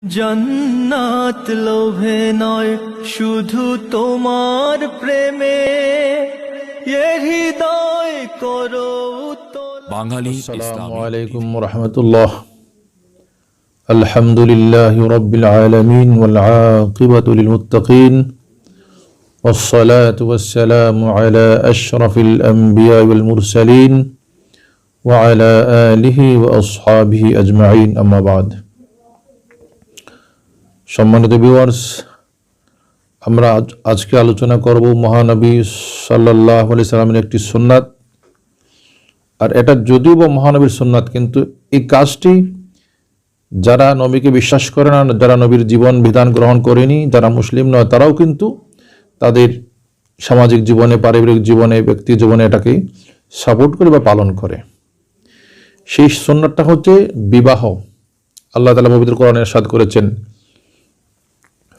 জান্নাত লোভে নয় শুধু তোমার প্রেমে এ হৃদয় করো বাঙালি আসসালামু আলাইকুম ওয়া রাহমাতুল্লাহ। আলহামদুলিল্লাহি রাব্বিল আলামিন ওয়াল আকিবাতু লিল মুত্তাকিন ওয়াসসালাতু ওয়াসসালামু আলা আশরাফিল আমবিয়া ওয়াল মুরসালিন ওয়া আলা আলিহি ওয়া আসহাবিহি আজমাইন, আম্মা বাদ। সম্মানিত ভিউয়ার্স, আমরা আজকে আলোচনা করব মহানবী সাল্লাল্লাহু আলাইহি সাল্লামের একটি সুন্নাত। আর এটা যদিও বা মহানবীর সুন্নাত, কিন্তু এই কাজটি যারা নবীকে বিশ্বাস করে না, যারা নবীর জীবন বিধান গ্রহণ করেনি, যারা মুসলিম নয়, তারাও কিন্তু তাদের সামাজিক জীবনে, পারিবারিক জীবনে, ব্যক্তি জীবনে এটাকে সাপোর্ট করে বা পালন করে। সেই সুন্নাতটা হচ্ছে বিবাহ। আল্লাহ তাআলা পবিত্র কোরআনে ইরশাদ করেছেন,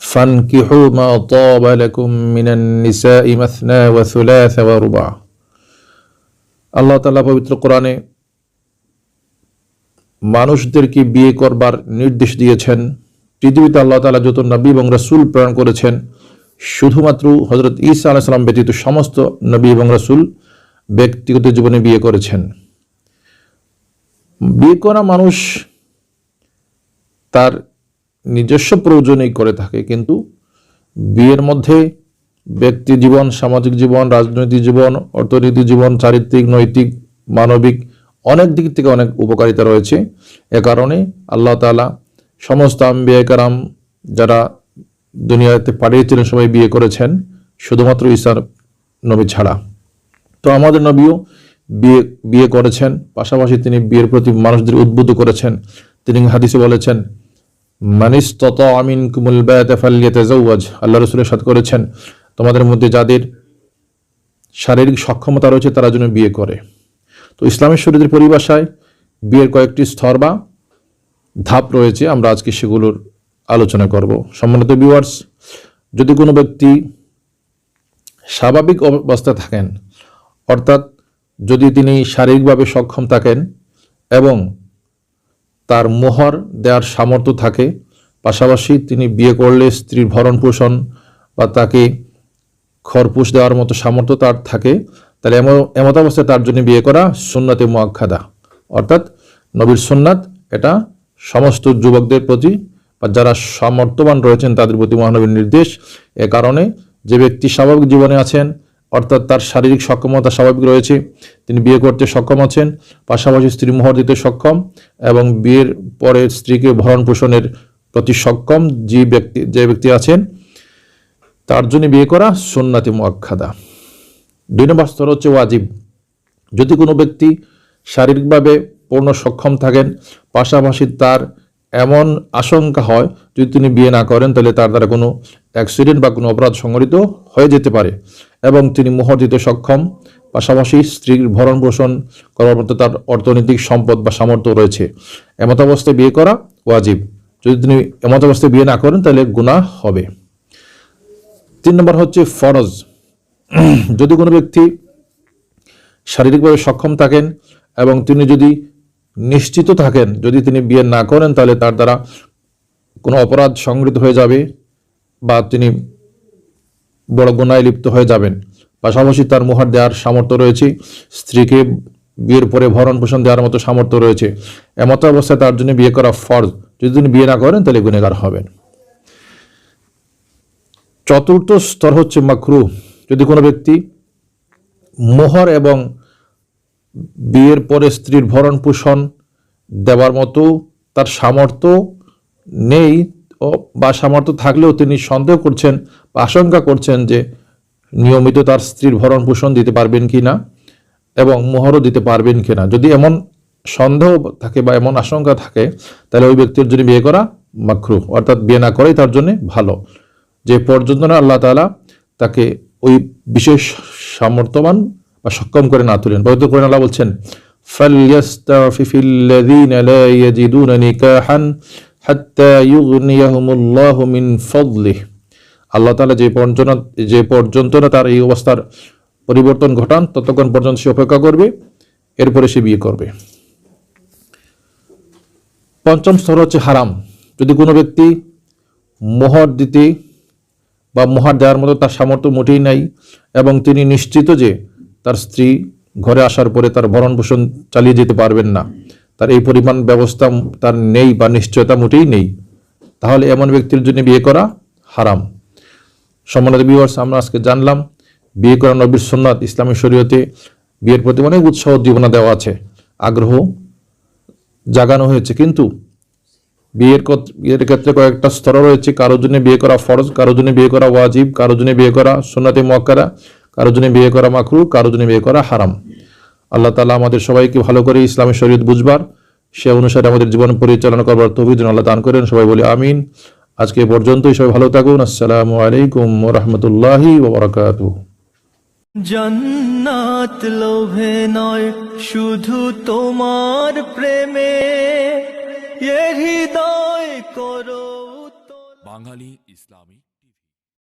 ফানকিহু মা তাবা লাকুম মিনান নিসাই মাসনা ওয়া সুলাসা ওয়া রুবা। আল্লাহ তাআলা পবিত্র কোরআনে মানুষদেরকে বিয়ে করবার নির্দেশ দিয়েছেন। পৃথিবীতে আল্লাহ তাআলা যত নবী এবং রাসূল প্রেরণ করেছেন, শুধুমাত্র হযরত ঈসা আলাইহিস সালাম ব্যতীত সমস্ত নবী এবং রাসূল ব্যক্তিগত জীবনে বিয়ে করেছেন। বিয়ে করা মানুষ তার নিজস্ব প্রয়োজনেই করে থাকে, কিন্তু বিয়ের মধ্যে ব্যক্তি জীবন, সামাজিক জীবন, রাজনৈতিক জীবন, অর্থনৈতিক জীবন, চারিত্রিক, নৈতিক, মানবিক অনেক দিক থেকে অনেক উপকারিতা রয়েছে। এ কারণে আল্লাহ তাআলা সমস্ত আম্বিয়া কেরাম যারা দুনিয়াতে পাঠিয়েছিলেন সবাই বিয়ে করেছেন, শুধুমাত্র ঈসা নবী ছাড়া। তো আমাদের নবীও বিয়ে করেছেন, পাশাপাশি তিনি বিয়ের প্রতি মানুষদের উদ্বুদ্ধ করেছেন। তিনি হাদিসে বলেছেন, মানিস্তাতা মিনকুমুল বায়াতা ফালইয়াতাজাওয়াজ। আল্লাহ রাসূল ইরশাদ করেছেন, তোমাদের মধ্যে যাদের শারীরিক সক্ষমতা রয়েছে তারা যেন বিয়ে করে। তো ইসলামের শরীয়তের পরিভাষায় বিয়ের কয়েকটি স্তর বা ধাপ রয়েছে, আমরা আজকে সেগুলোর আলোচনা করব। সম্মানিত ভিউয়ার্স, যদি কোনো ব্যক্তি স্বাভাবিক অবস্থায় থাকেন, অর্থাৎ যদি তিনি শারীরিকভাবে সক্ষম থাকেন এবং তার মোহর দেওয়ার সামর্থ্য থাকে, পাশাপাশি তিনি বিয়ে করলে স্ত্রীর ভরণ পোষণ বা তাকে খরপোশ দেওয়ার মতো সামর্থ্য তার থাকে, তাহলে এমত অবস্থায় তার জন্য বিয়ে করা সুন্নাতে মুআক্কাদা, অর্থাৎ নবীর সুন্নাত। এটা সমস্ত যুবকদের প্রতি বা যারা সামর্থ্যবান রয়েছেন তাদের প্রতি মহানবীর নির্দেশ। এ কারণে যে ব্যক্তি স্বাভাবিক জীবনে আছেন, অর্থাৎ তার শারীরিক সক্ষমতা স্বাভাবিক রয়েছে, তিনি বিয়ে করতে সক্ষম আছেন, পাশাপাশি স্ত্রী মোহর দিতে সক্ষম এবং বিয়ের পরে স্ত্রীকে ভরণ পোষণের প্রতি সক্ষম যে ব্যক্তি আছেন, তার জন্য বিয়ে করা সুন্নাতে মুআক্কাদা। 2 নম্বর স্তর হচ্ছে ওয়াজিব। যদি কোনো ব্যক্তি শারীরিকভাবে পূর্ণ সক্ষম থাকেন, পাশাপাশি তার এমন আশঙ্কা হয় যদি তিনি বিয়ে না করেন তাহলে তার দ্বারা কোনো অ্যাক্সিডেন্ট বা কোনো অপরাধ সংঘটিত হয়ে যেতে পারে, এবং তিনি মোহর দিতে সক্ষম, পাশাপাশি স্ত্রীর ভরণ পোষণ করার মতো তার অর্থনৈতিক সম্পদ বা সামর্থ্য রয়েছে, এমত অবস্থায় বিয়ে করা ওয়াজিব। যদি তিনি এমত অবস্থায় বিয়ে না করেন তাহলে গুনাহ হবে। 3 নম্বর হচ্ছে ফরজ। যদি কোনো ব্যক্তি শারীরিকভাবে সক্ষম থাকেন এবং তিনি যদি নিশ্চিত থাকেন যদি তিনি বিয়ে না করেন তাহলে তার দ্বারা কোনো অপরাধ সংঘটিত হয়ে যাবে বা তিনি বড় গুনাহে লিপ্ত হয়ে যাবেন, পাশাপাশি তার মোহর দেওয়ার সামর্থ্য রয়েছে, স্ত্রীকে বিয়ের পরে ভরণ পোষণ দেওয়ার মতো সামর্থ্য রয়েছে, এমত অবস্থায় তার জন্য বিয়ে করা ফরজ। যদি তিনি বিয়ে না করেন তাহলে গুনাহগার হবেন। 4র্থ স্তর হচ্ছে মাকরুহ। যদি কোনো ব্যক্তি মোহর এবং বিয়ের পরে স্ত্রীর ভরণ পোষণ দেওয়ার মতো তার সামর্থ্য নেই, বা সামর্থ্য থাকলেও তিনি সন্দেহ করছেন বা আশঙ্কা করছেন যে নিয়মিত তার স্ত্রীর ভরণ পোষণ দিতে পারবেন কি না এবং মোহরও দিতে পারবেন কি না, যদি এমন সন্দেহ থাকে বা এমন আশঙ্কা থাকে তাহলে ওই ব্যক্তির জন্য বিয়ে করা মাকরুহ, অর্থাৎ বিয়ে না করাই তার জন্য ভালো, যে পর্যন্ত না আল্লাহ তাআলা তাকে ওই বিশেষ সামর্থ্যবান বা সক্ষম করে না তুলেন। পবিত্র কোরআনে আল্লাহ বলছেন, ফালইয়াস্তাফিফিল্লাযীনা লা ইয়াজিদুনা নিকাহান হাত্তা ইউগনিয়াহুমুল্লাহু মিন ফাদলিহি। আল্লাহ তাআলা যে পর্যন্ত না তার এই অবস্থার পরিবর্তন ঘটান ততক্ষণ পর্যন্ত সে অপেক্ষা করবে, এরপরে সে বিয়ে করবে। 5ম স্তর হচ্ছে হারাম। যদি কোনো ব্যক্তি মোহর দিতে বা মোহর দেওয়ার মতো তার সামর্থ্য মোটেই নাই এবং তিনি নিশ্চিত যে তার স্ত্রী ঘরে আসার পরে তার ভরণ পোষণ চালিয়ে যেতে পারবেন না, তার এই পরিমাণ ব্যবস্থা তার নেই বা নিশ্চয়তা মোটেই নেই, তাহলে এমন ব্যক্তির জন্য বিয়ে করা হারাম। সম্মানিত ভিউয়ার্স, আমরা আজকে জানলাম বিয়ে করা নবীর সুন্নাত। ইসলামী শরীয়তে বিয়ের প্রতি অনেক উৎসাহ উদ্দীপনা দেওয়া আছে, আগ্রহ জাগানো হয়েছে, কিন্তু বিয়ের ক্ষেত্রে কয়েকটা স্তর রয়েছে। কারোর জন্য বিয়ে করা ফরজ, কারোর জন্য বিয়ে করা ওয়াজিব, কারোর জন্য বিয়ে করা সুন্নাতে মুআক্কাদা, কারোর জন্য বিয়ে করা মাকরুহ, কারোর জন্য বিয়ে করা হারাম। আল্লাহ তাআলা আমাদের সবাইকে ভালো করে ইসলামী শরীয়ত বুঝবার, সে অনুসারে আমাদের জীবন পরিচালনা করবার তৌফিক যেন আল্লাহ দান করেন। সবাই বলি আমিন। আজকে এ পর্যন্তই, সবাই ভালো থাকুন। আসসালামু আলাইকুম ওয়া রাহমাতুল্লাহি ওয়া বারাকাতুহু। জান্নাত লোভে নয় শুধু তোমার প্রেমে, এ হৃদয় করো বাঙালি ইসলামী